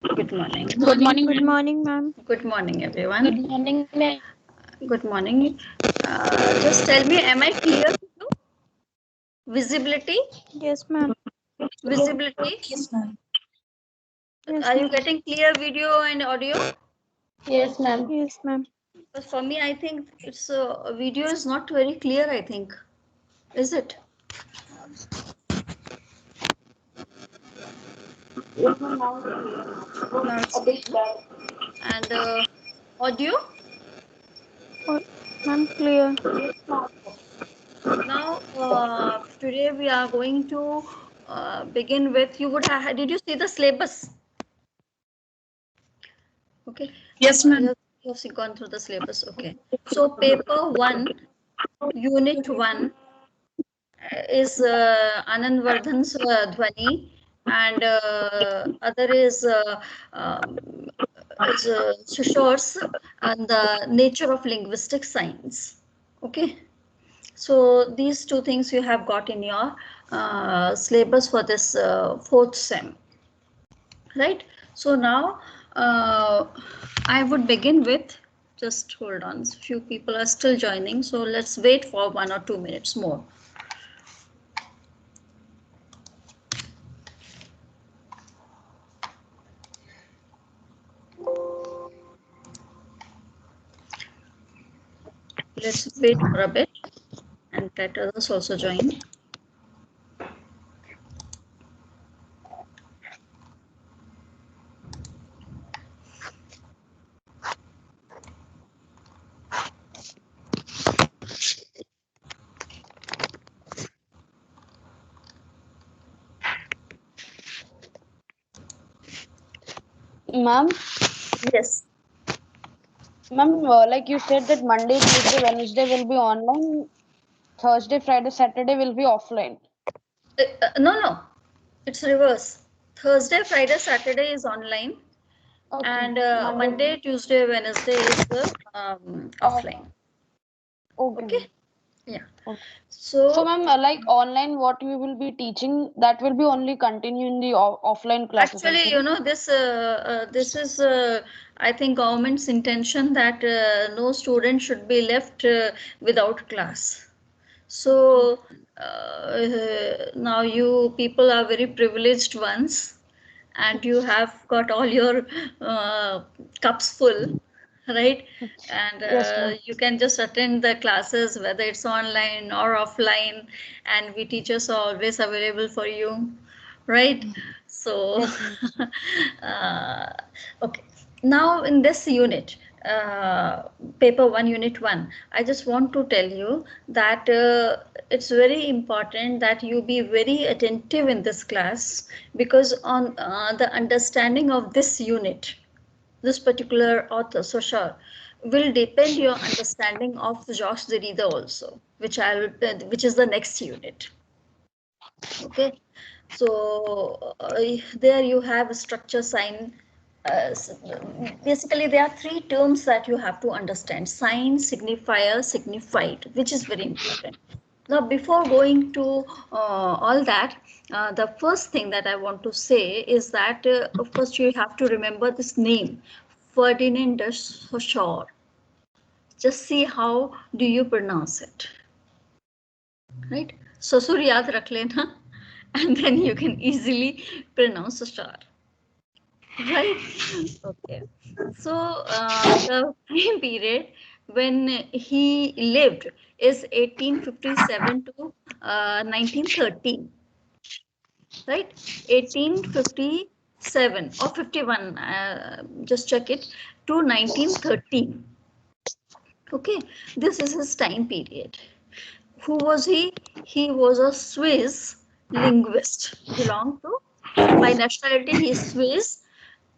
Good morning. Good morning, Good ma'am. morning, ma'am. Good morning, everyone. Good morning, ma'am. Good morning. Just tell me, am I clear to you? Visibility? Yes, ma'am. Visibility? Yes, ma'am. Yes, Are you ma'am. getting clear video and audio? Yes, ma'am. Yes, ma'am. But for me, I think it's video is not very clear, I think. Is it? Now it's clear. And audio? Oh, ma'am, clear. Now, today we are going to begin with, you would have, did you see the syllabus? Okay. Yes, ma'am. You have gone through the syllabus. Okay. So paper 1, unit 1 is Anand Vardhan's Dhwani, and other is Saussure's and the nature of linguistic science. Okay. So these two things you have got in your syllabus for this fourth sem, right? So now I would begin with, just hold on, few people are still joining, so let's wait for 1 or 2 minutes more. Let's wait for a bit and let others also join. Ma'am, Yes. ma'am, like you said that Monday, Tuesday, Wednesday will be online. Thursday, Friday, Saturday will be offline. No, it's reverse. Thursday, Friday, Saturday is online, Okay. and Monday. Monday, Tuesday, Wednesday is Off. offline. Okay, Okay. ma'am. Yeah. Okay. So, So ma'am, like online, what you will be teaching, that will be only continue in the offline classes actually, also, no? this is, I think, government's intention that no student should be left without class. Okay. So now you people are very privileged ones, and you have got all your cups full, right? And Yes, ma'am. you can just attend the classes whether it's online or offline, and we teachers are always available for you, right? So Yes, ma'am. uh, okay, now in this unit, paper 1 unit 1, I just want to tell you that it's very important that you be very attentive in this class, because on the understanding of this unit, this particular author Saussure, will depend your understanding of Georges Derrida also, which is the next unit. Okay. So there you have a structure sign. Basically there are three terms that you have to understand: sign, signifier, signified, which is very important. Now before going to all that, the first thing that I want to say is that first you have to remember this name, Ferdinand de Saussure. Just see how do you pronounce it, right? Saussure याद रख लेना, and then you can easily pronounce the star, right? Okay. So the time period when he lived is 1857 to 1913, right? 1857 or 51, just check it, to 1913. Okay, this is his time period. Who was he? He was a Swiss linguist. Belonged to, by nationality, he is Swiss,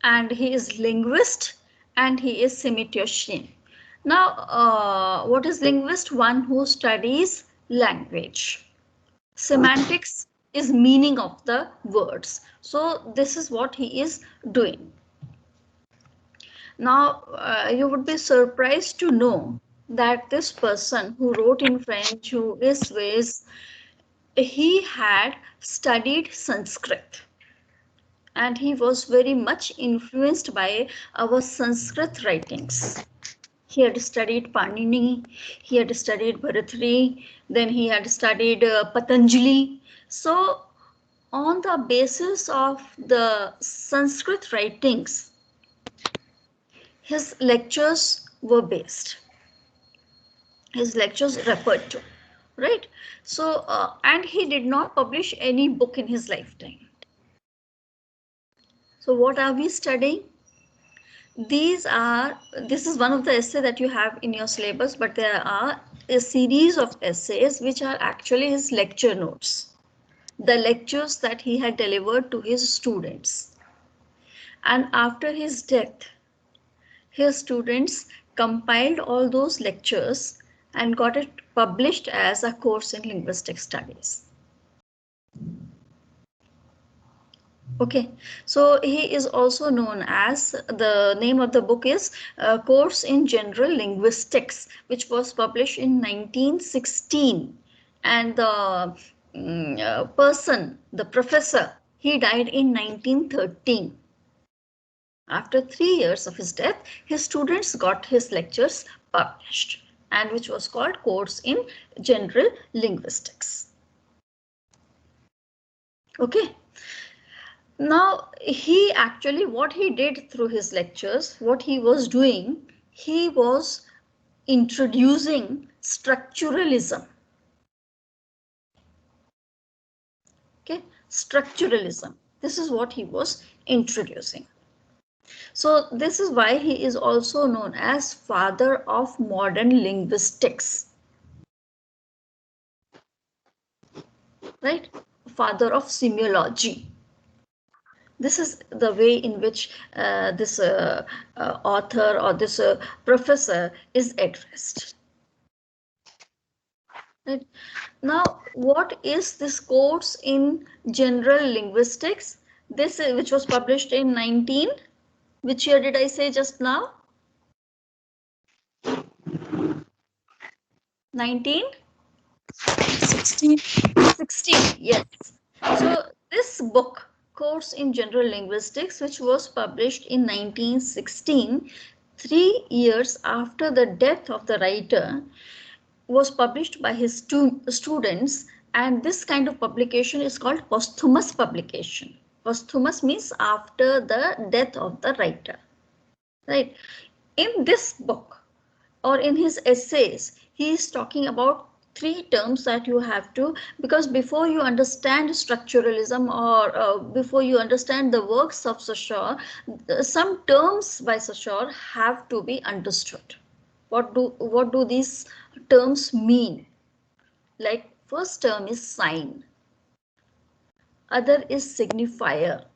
and he is linguist, and he is semiotician. Now, what is linguist? One who studies language. Semantics is meaning of the words. So this is what he is doing. Now, you would be surprised to know that this person who wrote in French, who is Swiss, he had studied Sanskrit, and he was very much influenced by our Sanskrit writings. He had studied Panini, he had studied Bharatri, then he had studied Patanjali. So on the basis of the Sanskrit writings, his lectures were based. His lectures referred to, right? So, and he did not publish any book in his lifetime. So what are we studying? This is one of the essays that you have in your syllabus, but there are a series of essays which are actually his lecture notes, the lectures that he had delivered to his students. And after his death, his students compiled all those lectures and got it published as a course in linguistic studies. Okay, so he is also known as, the name of the book is Course in General Linguistics, which was published in 1916. And the person, the professor, he died in 1913. After 3 years of his death, his students got his lectures published, and which was called Course in General Linguistics. Okay. Now, he actually, what he did through his lectures, what he was doing, he was introducing structuralism. Okay, structuralism. This is what he was introducing. So this is why he is also known as father of modern linguistics. Right? Father of semiology. This is the way in which this author or this professor is addressed. Right. Now, what is this course in general linguistics? This which was published in 19, which year did I say just now? 1916. 16, yes. So this book, Course in General Linguistics, which was published in 1916, 3 years after the death of the writer, was published by his students, and this kind of publication is called posthumous publication. Posthumous means after the death of the writer, right? In this book or in his essays, he is talking about 3 terms that you have to, because before you understand structuralism or before you understand the works of Saussure, some terms by Saussure have to be understood. What do these terms mean? Like, first term is sign, other is signifier,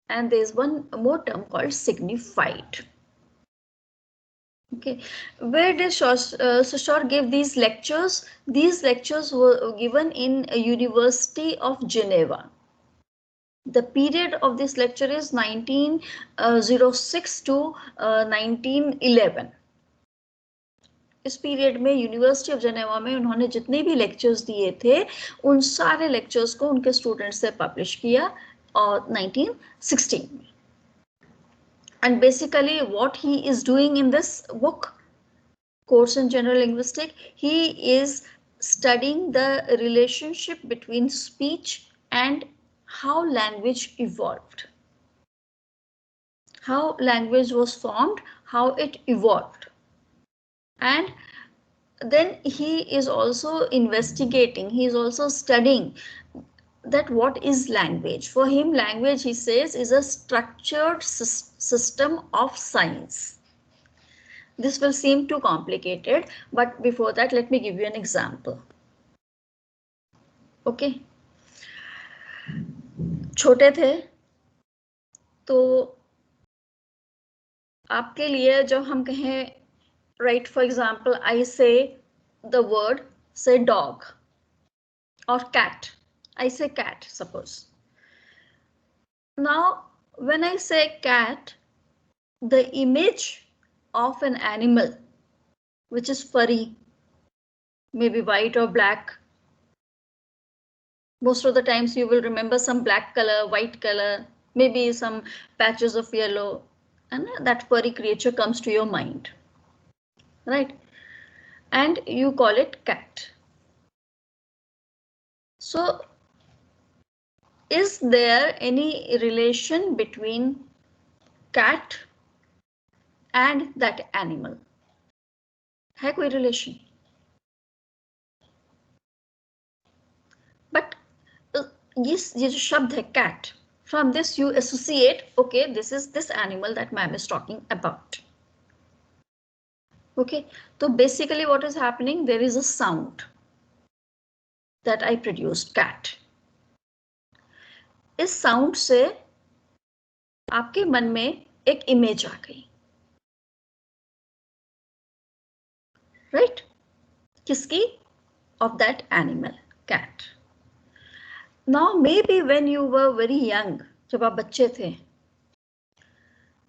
and there is one more term called signified. Okay, where did Saussure give these lectures? These lectures were given in a University of Geneva. The period of this lecture is 1906 to 1911. इस period में university of Geneva में उन्होंने जितने भी lectures दिए थे उन सारे लेक्चर्स को उनके स्टूडेंट्स से पब्लिश किया और 1916 में. And basically what he is doing in this book, Course in General Linguistics, he is studying the relationship between speech and how language evolved, how language was formed, how it evolved. And then he is also investigating, he is also studying that what is language. For him, language, he says, is a structured system of signs. This will seem too complicated, but before that, let me give you an example. Okay. छोटे थे तो आपके लिए जो हम कहें, right, for example, I say the word, say dog or cat. I say cat, suppose. Now, when I say cat, the image of an animal which is furry, maybe white or black. Most of the times you will remember some black color, white color, maybe some patches of yellow, and that furry creature comes to your mind, right? And you call it cat. So is there any relation between cat and that animal? है कोई relation? But ये जो शब्द है cat, from this you associate, okay, this is this animal that ma'am is talking about. Okay, so basically what is happening, there is a sound that I produced, cat. इस sound से आपके मन में एक image आ गई, right? किसकी? Of that animal, cat. Now maybe when you were very young, जब आप बच्चे थे,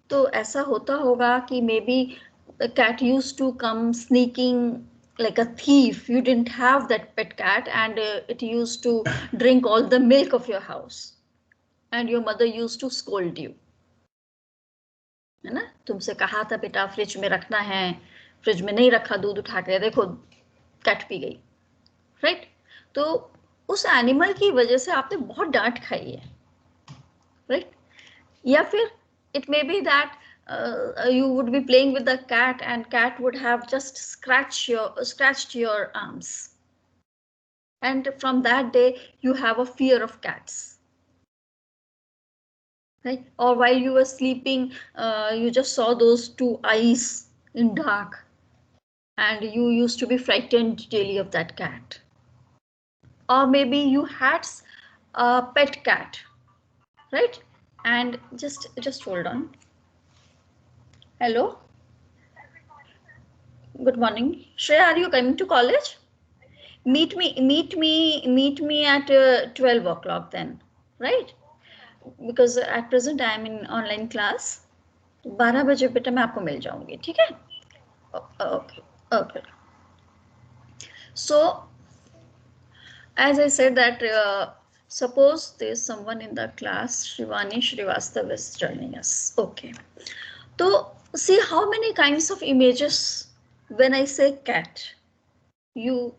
तो ऐसा होता होगा कि maybe the cat used to come sneaking like a thief. You didn't have that pet cat, and it used to drink all the milk of your house, and your mother used to scold you, है ना? तुमसे कहा था बेटा fridge में रखना है, fridge में नहीं रखा, दूध उठा के देखो कैट पी गई, राइट? तो उस एनिमल की वजह से आपने बहुत डांट खाई है, राइट? या फिर it may be that you would be playing with the cat and cat would have just scratched your arms, and from that day you have a fear of cats, right? Or while you were sleeping, you just saw those two eyes in dark and you used to be frightened daily of that cat. Or maybe you had a pet cat, right? And just hold on. Hello, good morning, Shreya, are you coming to college? Meet me at 12 o'clock then, right? Because at present I am in online class. 12 बजे बेटा मैं आपको मिल जाऊंगी, ठीक है? Okay, okay. So as I said that suppose there is someone in the class, Shivani Srivastav is joining us. Okay, so see how many kinds of images. When I say cat, you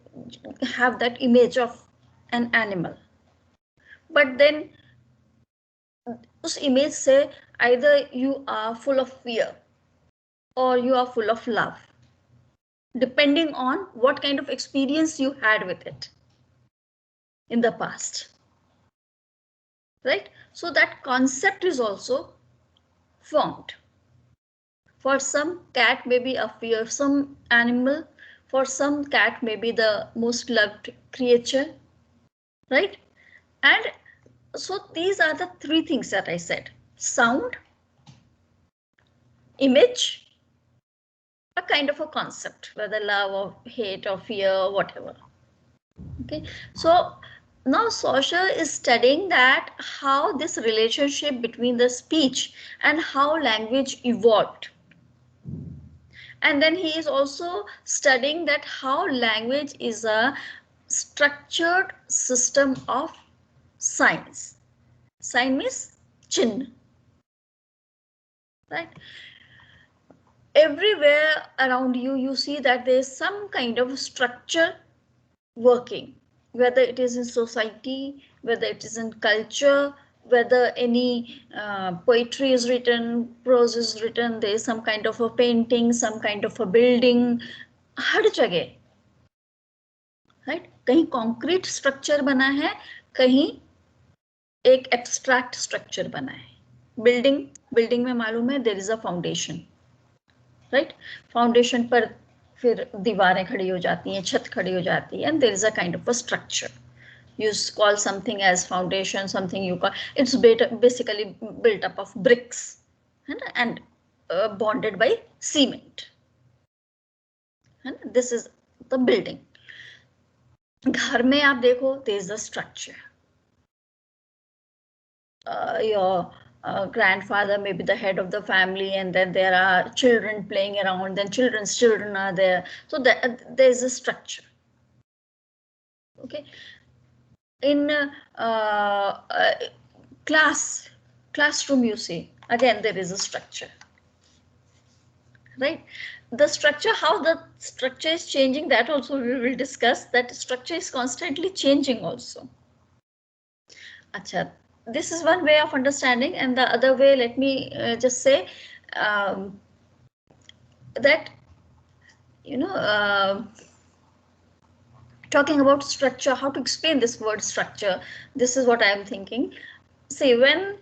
have that image of an animal, but then उस image से either you are full of fear or you are full of love, depending on what kind of experience you had with it in the past, right? So that concept is also formed. For some, cat may be a fearsome animal. For some, cat may be the most loved creature, right? And so these are the three things that I said: sound, image, a kind of a concept, whether love or hate or fear or whatever. Okay, so now Saussure is studying that how this relationship between the speech and how language evolved. And then he is also studying that how language is a structured system of signs. Sign means chin, right? Everywhere around you, you see that there is some kind of structure working, whether it is in society, whether it is in culture, whether any poetry is written, prose is written, there is some kind of a painting, some kind of a building, हर जगह, right? कहीं concrete structure बना है, कहीं एक abstract structure बना है. building में मालूम है there is a foundation, right? Foundation पर फिर दीवारें खड़ी हो जाती हैं, छत खड़ी हो जाती है, and there is a kind of a structure. You call something as foundation, something you call, it's basically built up of bricks and bonded by cement. And this is the building. घर में आप देखो, there is a structure. Your grandfather may be the head of the family, and then there are children playing around, then children's children are there. So there is a structure. Okay. In class Classroom, you see, again there is a structure, right? The structure, how the structure is changing, that also we will discuss. That structure is constantly changing also. Acha, this is one way of understanding, and the other way, let me just say that, you know, talking about structure, how to explain this word structure, this is what I am thinking. See, when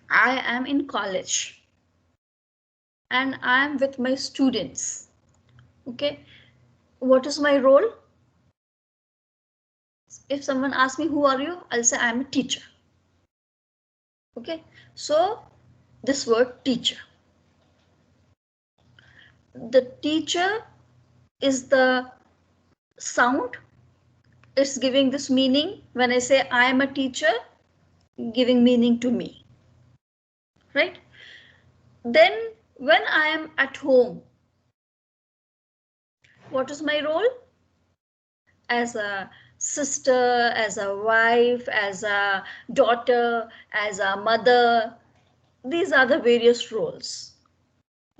I am in college and I am with my students, okay, what is my role? If someone asks me, who are you? I'll say I am a teacher. Okay, so this word teacher. The teacher is the sound. It's giving this meaning. When I say I am a teacher, giving meaning to me, right? Then when I am at home, what is my role? As a sister, as a wife, as a daughter, as a mother. These are the various roles.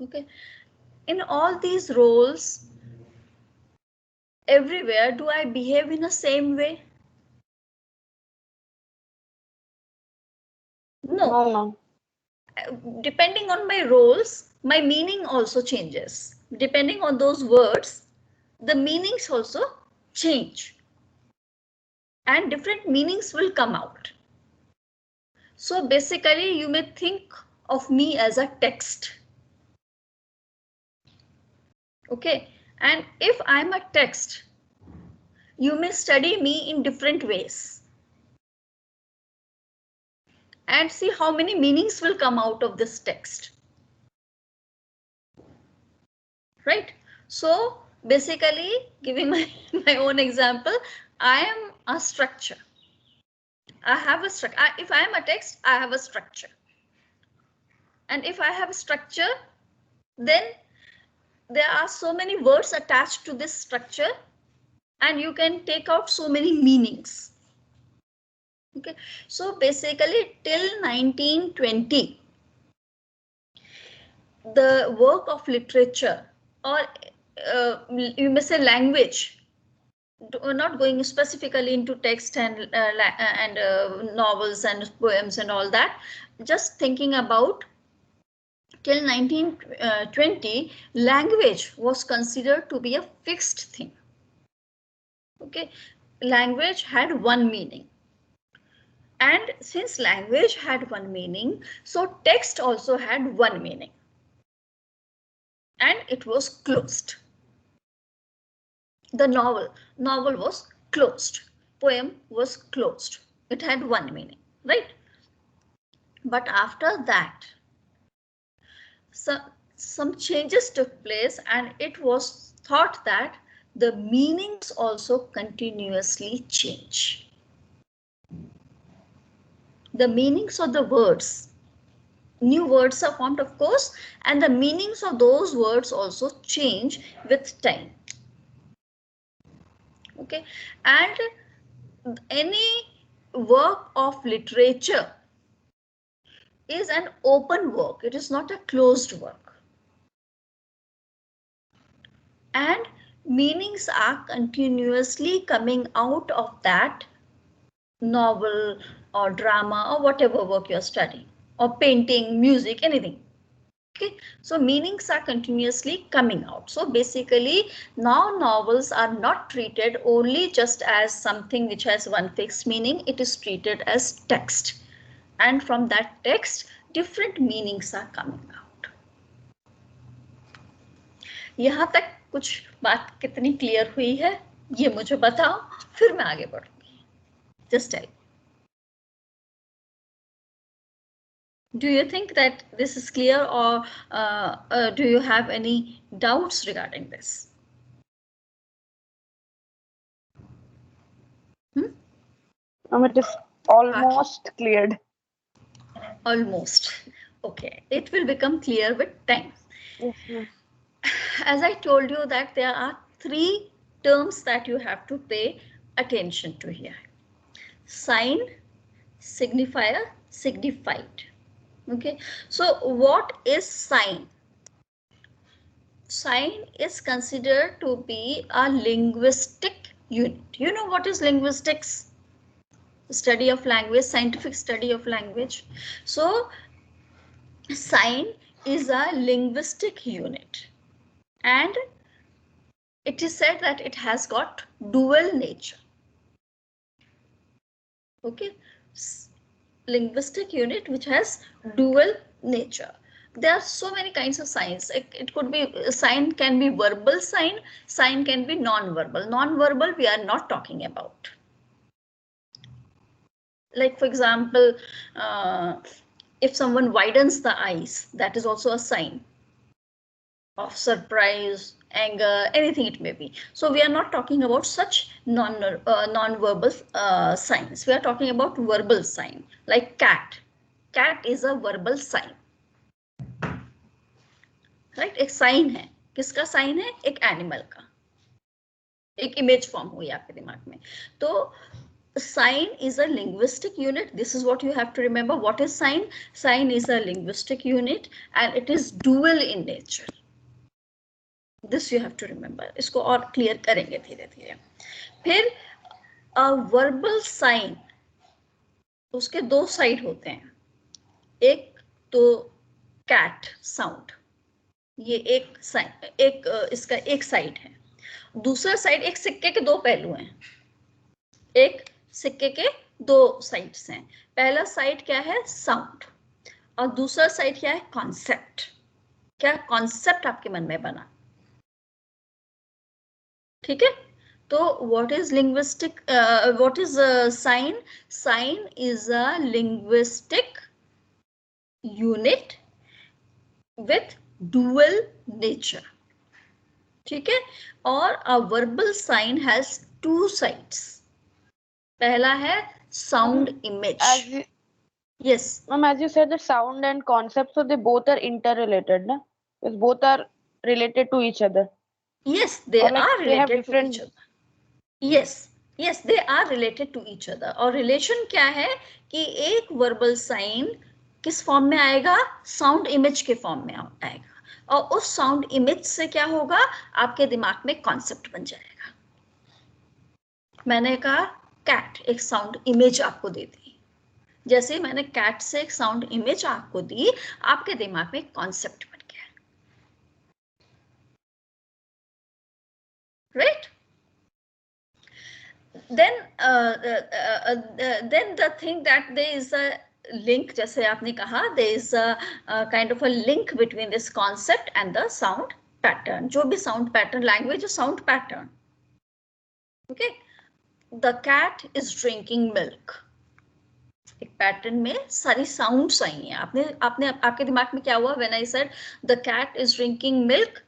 Okay, in all these roles, everywhere, do I behave in the same way? No. No. Depending on my roles, my meaning also changes. Depending on those words, the meanings also change. And different meanings will come out. So basically, you may think of me as a text. Okay, and if I'm a text, you may study me in different ways and see how many meanings will come out of this text. Right? So basically, giving my own example, I am a structure. I have a structure. If I am a text, I have a structure. And if I have a structure, then there are so many words attached to this structure, and you can take out so many meanings. Okay, so basically till 1920, the work of literature, or you may say language, not going specifically into text and novels and poems and all that, just thinking about till 1920, language was considered to be a fixed thing. Okay, language had one meaning. And since language had one meaning, so text also had one meaning. And it was closed. The novel was closed. Poem was closed. It had one meaning, right? But after that, some changes took place, and it was thought that the meanings also continuously change. The meanings of the words, new words are formed, of course, and the meanings of those words also change with time. Okay, and any work of literature is an open work. It is not a closed work. And meanings are continuously coming out of that novel or drama or whatever work you're studying, or painting, music, anything. Okay, so meanings are continuously coming out. So basically, now novels are not treated only just as something which has one fixed meaning. It is treated as text, and from that text, different meanings are coming out. यहाँ तक कुछ बात कितनी clear हुई है, ये मुझे बताओ, फिर मैं आगे बढ़ूंगी. Just tell. Do you think that this is clear, or do you have any doubts regarding this? It is almost cleared. Almost. Okay, it will become clear with time. Yes, As I told you that there are three terms that you have to pay attention to here: sign, signifier, signified. Okay, so what is sign? Sign is considered to be a linguistic unit. You know what is linguistics? Study of language, scientific study of language. So sign is a linguistic unit, and it is said that it has got dual nature. Okay, linguistic unit which has dual nature. There are so many kinds of signs. It could be, sign can be verbal sign, sign can be non-verbal. Non-verbal we are not talking about. Like for example, if someone widens the eyes, that is also a sign of surprise, anger, anything it may be. So we are not talking about such non-verbal signs. We are talking about verbal sign, like cat. Cat is a verbal sign. Right, एक sign है. किसका sign है? एक animal का. एक image form हुई आपके दिमाग में. तो sign is a linguistic unit. This is what you have to remember. What is sign? Sign is a linguistic unit and it is dual in nature. This you have to remember. इसको और clear करेंगे धीरे धीरे. फिर verbal sign, उसके दो side होते हैं. एक तो कैट साउंड, ये एक साइन, एक इसका एक साइड है. दूसरा साइड, एक सिक्के के दो पहलू हैं. एक सिक्के के दो साइड्स हैं. पहला साइड क्या है? साउंड. और दूसरा साइड क्या है? कॉन्सेप्ट. क्या कॉन्सेप्ट आपके मन में बना? ठीक है. तो what is linguistic, what is sign? Sign is a linguistic unit with dual nature. ठीक है. और a verbal sign has two sides. पहला है sound image. Yes. Ma'am, as you said, the sound and concept, so they both are interrelated, na? Because both are related to each other. Yes, they Or like are they have related to different... each other. Yes, yes, they are related to each other. और relation क्या है कि एक verbal sign किस form में आएगा? Sound image के form में आएगा. और उस साउंड इमेज से क्या होगा? आपके दिमाग में कॉन्सेप्ट बन जाएगा. मैंने कहा कैट, एक साउंड इमेज आपको दे दी. जैसे मैंने कैट से एक साउंड इमेज आपको दी, आपके दिमाग में कॉन्सेप्ट बन गया. Right. then the thing that there is a link, जैसे आपने कहा, there is a kind of a link between this concept and the sound pattern. जो भी sound pattern, language is sound pattern. Okay. The cat is drinking milk. एक pattern में सारी sounds आई हैं. आपके दिमाग में क्या हुआ? When I said the cat is drinking milk,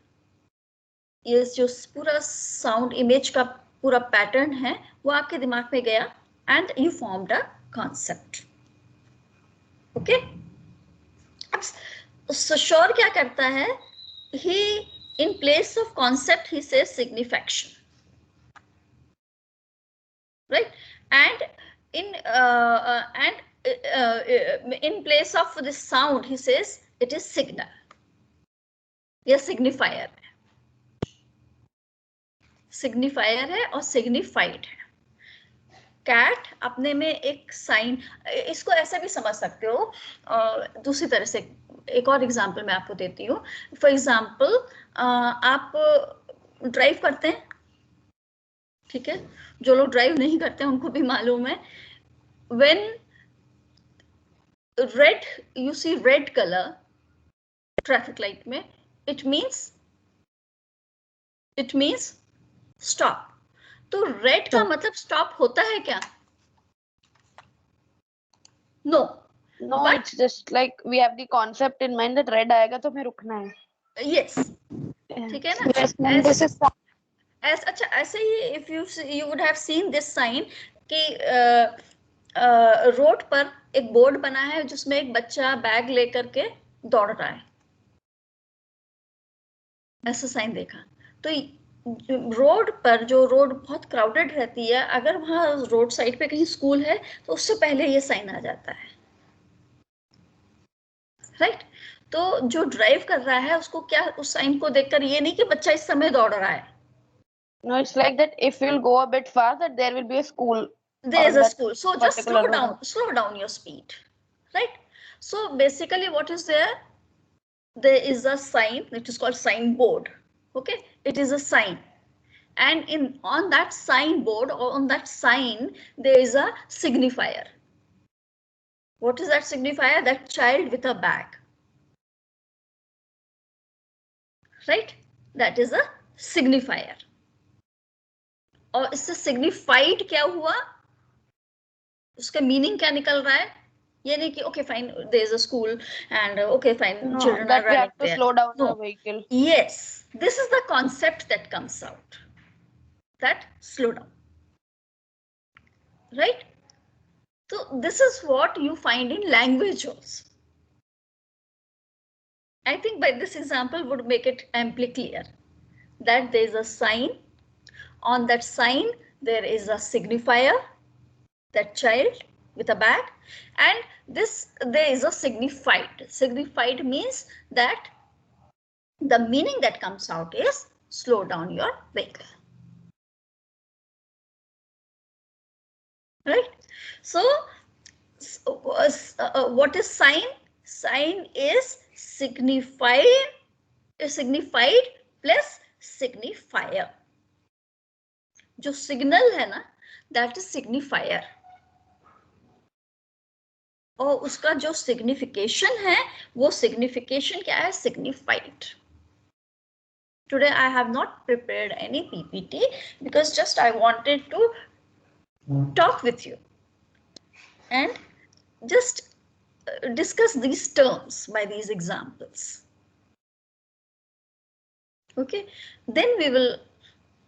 ये जो पूरा साउंड इमेज का पूरा पैटर्न है वो आपके दिमाग में गया and you formed a concept. Okay. Saussure क्या करता है? He in place of concept he says signification. Right, and in place of this sound he says it is signal. ये signifier है, signifier है और signified है. कैट अपने में एक साइन. इसको ऐसा भी समझ सकते हो दूसरी तरह से. एक और एग्जांपल मैं आपको देती हूँ. फॉर एग्जांपल, आप ड्राइव करते हैं. ठीक है. जो लोग ड्राइव नहीं करते हैं उनको भी मालूम है. When red, you see red color traffic light में, it means stop. तो red का मतलब stop होता है क्या? No. No, but it's just like we have the concept in mind that red आएगा तो हमें रुकना है. Yes. ठीक है ना? Yes, ma'am. This is अच्छा, ऐसे ही if you would have seen this sign कि रोड पर एक बोर्ड बना है जिसमें एक बच्चा बैग लेकर के दौड़ रहा है. ऐसा साइन देखा. तो रोड पर, जो रोड बहुत क्राउडेड रहती है, अगर वहां रोड साइड पे कहीं स्कूल है तो उससे पहले ये साइन आ जाता है. राइट? तो जो ड्राइव कर रहा है उसको क्या, उस साइन को देखकर ये नहीं कि बच्चा इस समय दौड़ रहा है. No, it's like that if you'll go a bit fast, that there will be a school There is on a that school, so just particular road. slow down your speed, right? So basically what is there? There is a sign, it is called signboard. Okay, it is a sign, and on that signboard or on that sign there is a signifier. What is that signifier? That child with a bag, right? That is a signifier. और इससे signified क्या हुआ, उसका meaning क्या निकल रहा है? ये नहीं कि okay fine there is a school and okay fine No, children are that we running have to there. slow down No. our vehicle. Yes, this is the concept that comes out, that slow down, right? So this is what you find in language also. I think by this example would make it amply clear that there is a sign. On that sign there is a signifier, that child with a bag, and this there is a signified. Signified means that the meaning that comes out is slow down your vehicle. Right? So what is sign? Sign is signified plus signifier. जो signal है ना, that is signifier, और उसका जो signification है वो signification क्या है? Signified. Today I have not prepared any PPT because just I wanted to talk with you and just discuss these terms by these examples. Okay, then we will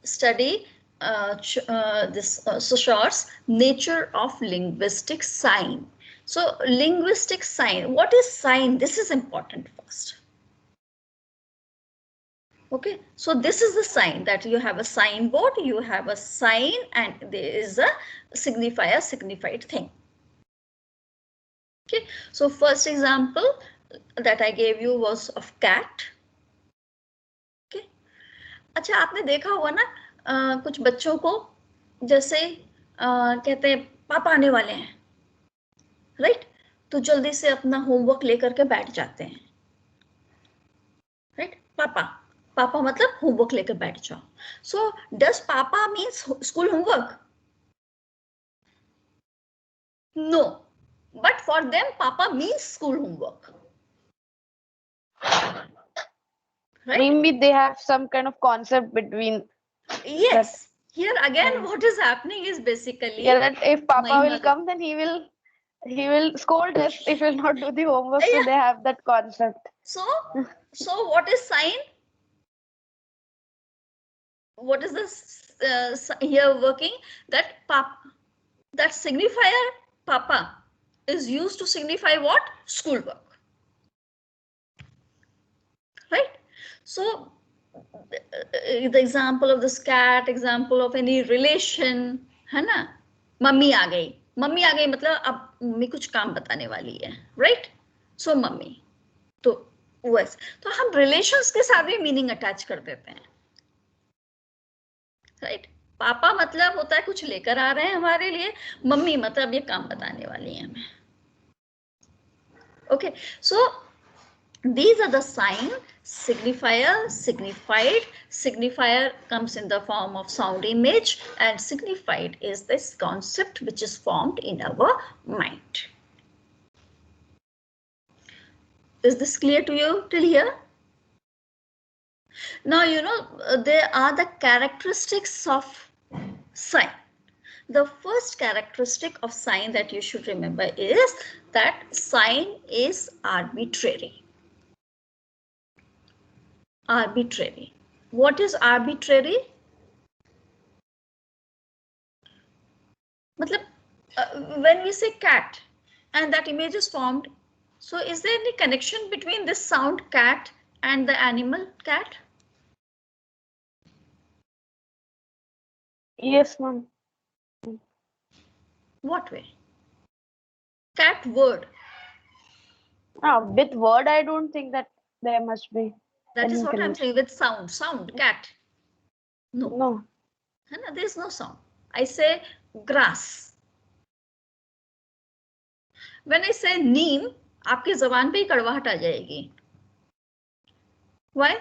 study Saussure's nature of linguistic sign. So linguistic sign, what is sign? This is important first. Okay, so this is the sign, that you have a signboard, you have a sign, and there is a signifier, signified thing. Okay, so first example that I gave you was of cat. Okay, अच्छा आपने देखा होगा ना कुछ बच्चों को जैसे कहते हैं पापा आने वाले हैं, राइट? तो जल्दी से अपना होमवर्क लेकर के बैठ जाते हैं, राइट? पापा, पापा मतलब होमवर्क लेकर बैठ जाओ. So does papa means school homework? No, but for them papa means school homework, right? Maybe they have some kind of concept between. Yes, here again what is happening is basically, yeah, that if papa my will mother, come, then he will scold us if we'll not do the homework. Yeah. So they have that concept. so what is sign? What is this here working? That papa, that signifier papa is used to signify what? Schoolwork, right? So the example of this cat, example of any relation है ना, mummy आ गई, mummy आ गई मतलब अब mummy कुछ काम बताने वाली है, राइट? सो मम्मी, तो वैसे तो हम रिलेशंस के साथ भी मीनिंग अटैच कर देते हैं, राइट? पापा मतलब होता है कुछ लेकर आ रहे हैं हमारे लिए, मम्मी मतलब ये काम बताने वाली है हमें. Okay, so these are the sign, signifier, signified. Signifier comes in the form of sound image, and signified is this concept which is formed in our mind. Is this clear to you till here? Now you know there are the characteristics of sign. The first characteristic of sign that you should remember is that sign is arbitrary. Arbitrary. What is arbitrary? मतलब when we say cat and that image is formed, so is there any connection between this sound cat and the animal cat? Yes, ma'am. What way? Cat word. With word, I don't think that there must be. That is Any what I'm connection. saying with sound. Sound, cat. No. No. There is no sound. I say grass. When I say neem, आपकी जबान पे ही कड़वाहट आ जाएगी. Why?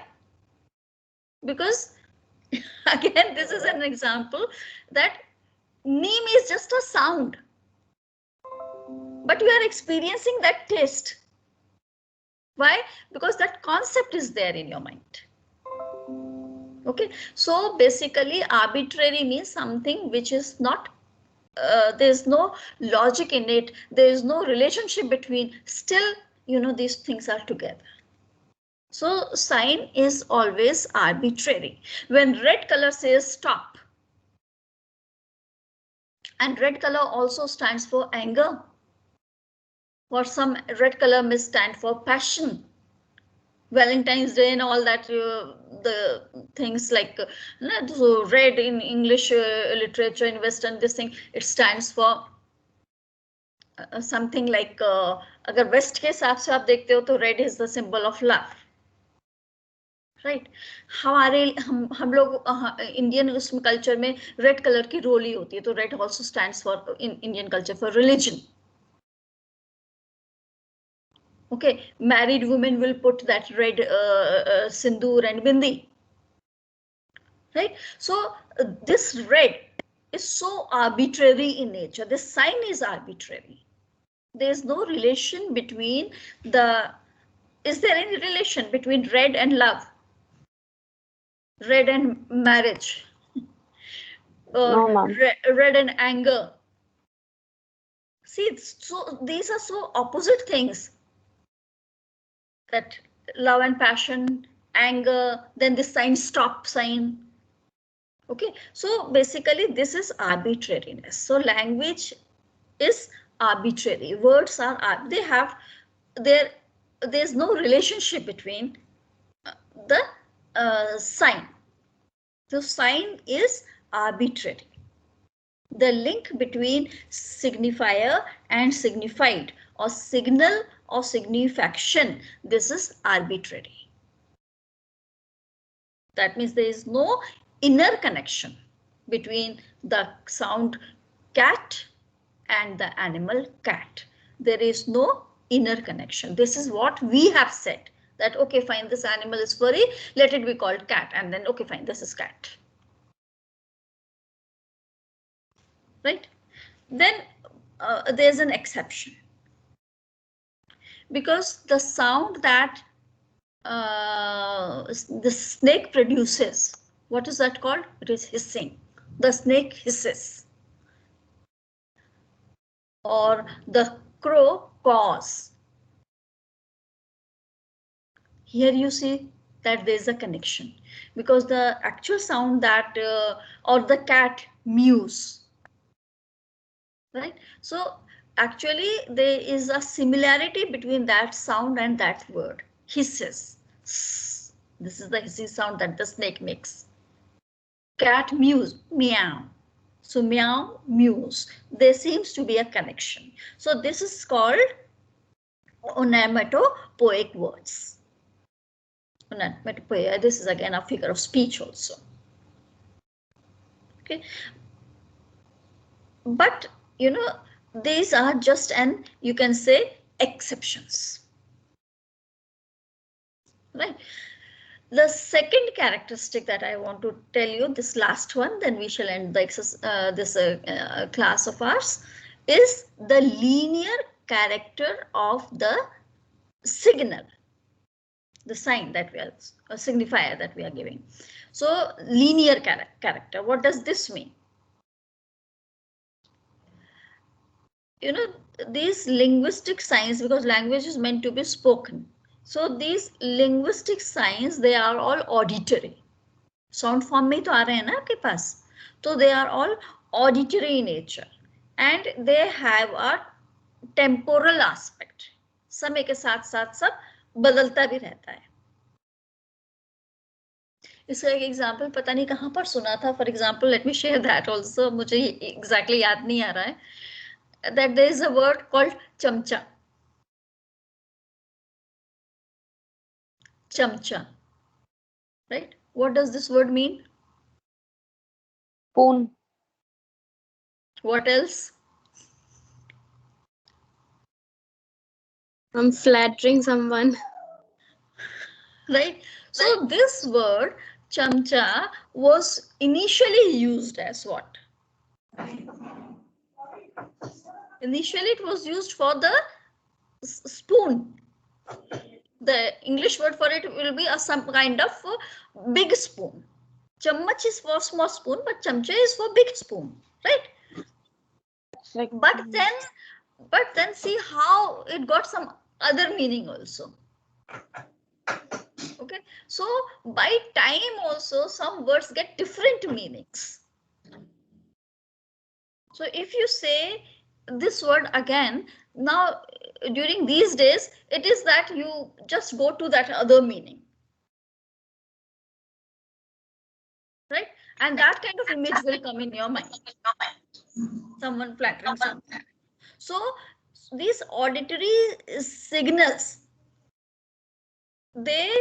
Because again, this is an example that neem is just a sound, but you are experiencing that taste. Why? Because that concept is there in your mind. Okay, so basically arbitrary means something which is not, there's no logic in it, there is no relationship between, still, you know, these things are together. So sign is always arbitrary. When red color says stop, and red color also stands for anger, or some red color may stand for passion. Valentine's Day and all that, the things like so red in English literature in Western, this thing, it stands for something like, अगर West के हिसाब से आप देखते हो तो red is the symbol of love, right? हमारे हम लोग इंडियन उसमें कल्चर में रेड कलर की रोली होती है, तो red also stands for in Indian culture for religion. Okay, married women will put that red sindoor and bindi. Right? So this red is so arbitrary in nature. This sign is arbitrary. There is no relation between the, is there any relation between red and love? Red and marriage? Or No, ma'am. red and anger? See, so these are so opposite things. That love and passion, anger, then this sign, stop sign. Okay, so basically this is arbitrariness. So language is arbitrary. Words are, they have, there's no relationship between the sign. The sign is arbitrary. The link between signifier and signified, or signal or signification, this is arbitrary. That means there is no inner connection between the sound cat and the animal cat. There is no inner connection. This is what we have said, that okay, fine, this animal is furry, let it be called cat, and then okay, fine, this is cat. Right? Then there's an exception. Because the sound that the snake produces, what is that called? It is hissing. The snake hisses. Or the crow caws. Here you see that there is a connection, because the actual sound that or the cat mews, right? So actually there is a similarity between that sound and that word, hisses. This is the hissing sound that the snake makes. Cat mews, meow. So meow, mews. There seems to be a connection. So this is called onomatopoeic words. Onomatopoeia, this is again a figure of speech also. Okay. But you know, these are just an, you can say, exceptions. Right. The second characteristic that I want to tell you, this last one, then we shall end the class of ours, is the linear character of the signal, the sign that we are, a signifier that we are giving. So linear character, what does this mean? You know, these linguistic signs, because language is meant to be spoken. So these linguistic signs, they are all auditory. Sound form में तो आ रहे हैं ना आपके पास, तो they are all auditory in nature and they have a temporal aspect. समय के साथ साथ सब बदलता भी रहता है. इसका एक एग्जाम्पल पता नहीं कहाँ पर सुना था. For example let me share that also, मुझे एग्जैक्टली याद नहीं आ रहा है. That there is a word called chamcha. Chamcha. Right? What does this word mean? Spoon. What else? I'm flattering someone. Right? So this word chamcha was initially used as what? Initially it was used for the spoon. The English word for it will be some kind of big spoon. Chammach is for small spoon, but chamcha is for big spoon, right? Like, But then see how it got some other meaning also. Okay, so by time also some words get different meanings. So if you say this word again, now during these days, it is that you just go to that other meaning. Right? And that kind of image will come in your mind. Someone flattering someone. So these auditory signals, they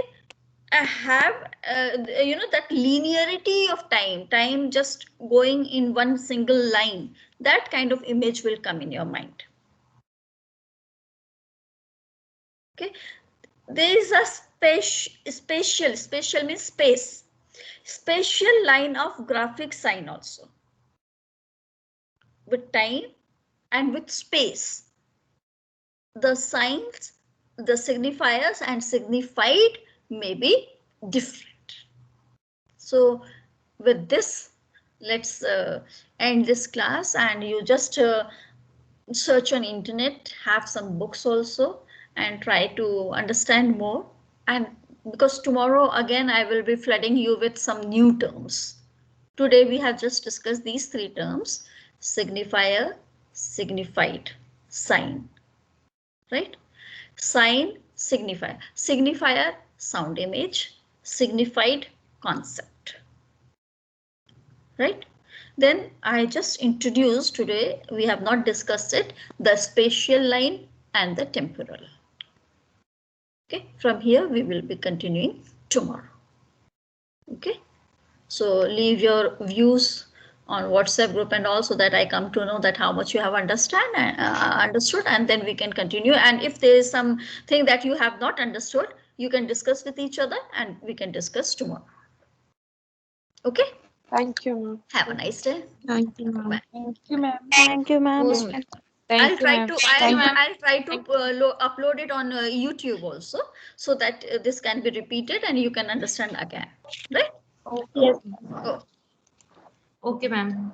have that linearity of time just going in one single line. That kind of image will come in your mind. Okay, there is a spatial means space, spatial line of graphic sign also, with time and with space. The signs, the signifiers and signified may be different. So with this, let's end this class, and you just search on internet, have some books also, and try to understand more. And because tomorrow again I will be flooding you with some new terms. Today we have just discussed these three terms: signifier, signified, sign. Right? Sign, signifier. Signifier, sound image. Signified, concept. Right? Then I just introduced today, we have not discussed it, the spatial line and the temporal. Okay, from here we will be continuing tomorrow. Okay, so leave your views on WhatsApp group and also that I come to know that how much you have understood, and then we can continue. And if there is something that you have not understood, you can discuss with each other and we can discuss tomorrow. Okay. thank you, ma'am. Have a nice day. Thank you, ma'am. Thank you, ma'am. Thank you, ma'am. I'll try to upload it on YouTube also, so that this can be repeated and you can understand again, right? Yes. Oh. Okay, ma'am.